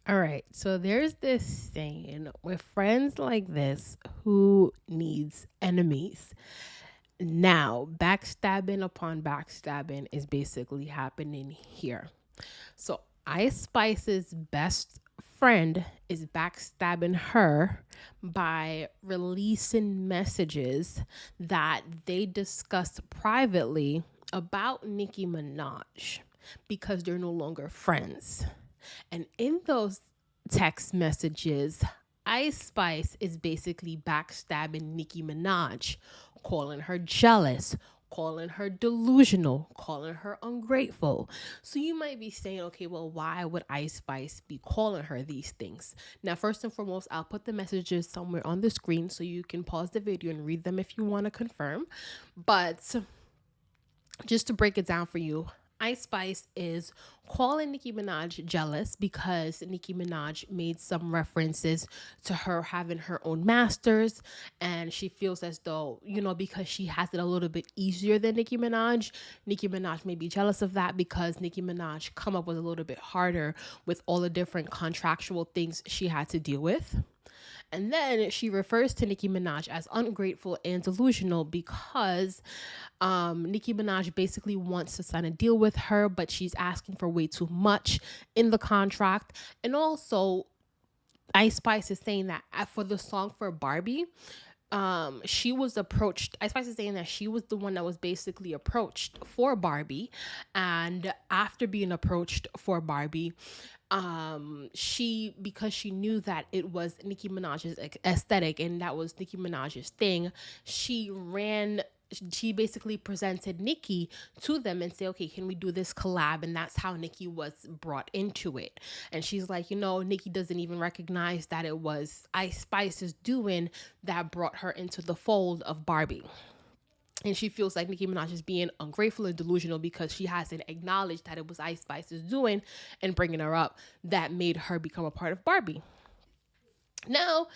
All right. So there's this saying with friends like this, who needs enemies? Now, backstabbing upon backstabbing is basically happening here. So Ice Spice's best friend is backstabbing her by releasing messages that they discussed privately about Nicki Minaj because they're no longer friends. And in those text messages, Ice Spice is basically backstabbing Nicki Minaj, calling her jealous, calling her delusional, calling her ungrateful. So you might be saying, okay, well, why would Ice Spice be calling her these things? Now, first and foremost, I'll put the messages somewhere on the screen so you can pause the video and read them if you want to confirm. But just to break it down for you, Ice Spice is calling Nicki Minaj jealous because Nicki Minaj made some references to her having her own masters, and she feels as though, because she has it a little bit easier than Nicki Minaj may be jealous of that because Nicki Minaj come up with a little bit harder with all the different contractual things she had to deal with. And then she refers to Nicki Minaj as ungrateful and delusional because Nicki Minaj basically wants to sign a deal with her, but she's asking for way too much in the contract. And also, Ice Spice is saying that for the song for Barbie, she was approached. Ice Spice is saying that she was the one that was basically approached for Barbie, and after being approached for Barbie, she, because she knew that it was Nicki Minaj's aesthetic and that was Nicki Minaj's thing, she basically presented Nicki to them and say, okay, can we do this collab? And that's how Nicki was brought into it. And she's like, Nicki doesn't even recognize that it was Ice Spice's doing that brought her into the fold of Barbie. And she feels like Nicki Minaj is being ungrateful and delusional because she hasn't acknowledged that it was Ice Spice's doing and bringing her up that made her become a part of Barbie. Now,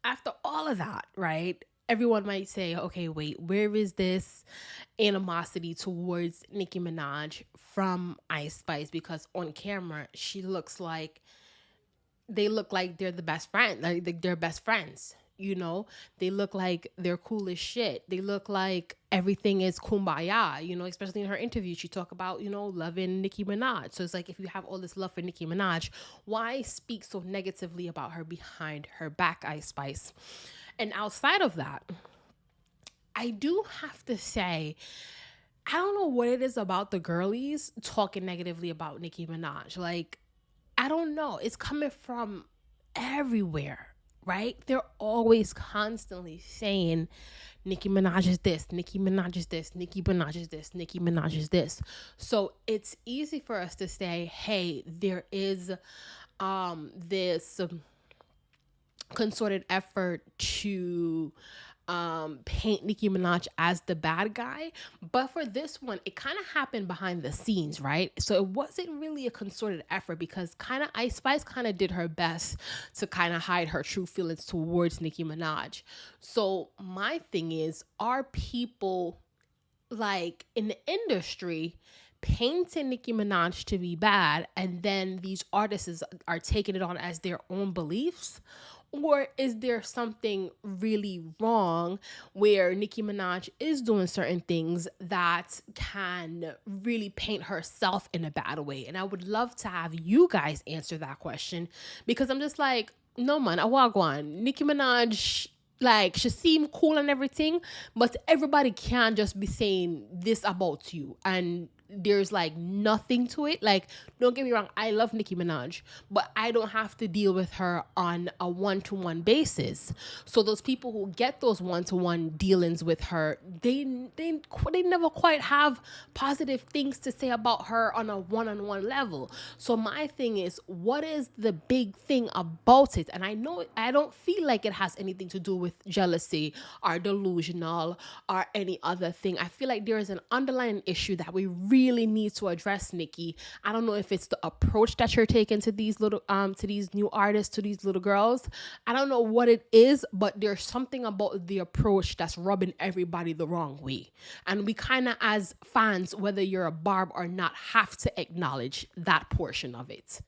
after all of that, right? Everyone might say, okay, wait, where is this animosity towards Nicki Minaj from Ice Spice? Because on camera, they look like they're the best friend, like they're best friends. They look like they're cool as shit. They look like everything is kumbaya. Especially in her interview, she talk about loving Nicki Minaj. So it's like, if you have all this love for Nicki Minaj, why speak so negatively about her behind her back, Ice Spice? And outside of that, I do have to say, I don't know what it is about the girlies talking negatively about Nicki Minaj. Like, I don't know. It's coming from everywhere, right? They're always constantly saying Nicki Minaj is this, Nicki Minaj is this, Nicki Minaj is this, Nicki Minaj is this. So it's easy for us to say, hey, there is this concerted effort to paint Nicki Minaj as the bad guy. But for this one, it kind of happened behind the scenes, right? So it wasn't really a concerted effort because kind of Ice Spice kind of did her best to kind of hide her true feelings towards Nicki Minaj. So my thing is, are people like in the industry painting Nicki Minaj to be bad, and then these artists are taking it on as their own beliefs? Or is there something really wrong where Nicki Minaj is doing certain things that can really paint herself in a bad way? And I would love to have you guys answer that question because I'm just like, no man, I walk on. Nicki Minaj, like, she seem cool and everything, but everybody can't just be saying this about you and there's like nothing to it. Like, don't get me wrong, I love Nicki Minaj, but I don't have to deal with her on a one-to-one basis. So those people who get those one-to-one dealings with her, they never quite have positive things to say about her on a one-on-one level. So my thing is, what is the big thing about it? And I know I don't feel like it has anything to do with jealousy or delusional or any other thing. I feel like there is an underlying issue that we really need to address, Nicki. I don't know if it's the approach that you're taking to these to these new artists, to these little girls. I don't know what it is, but there's something about the approach that's rubbing everybody the wrong way. And we kind of, as fans, whether you're a Barb or not, have to acknowledge that portion of it.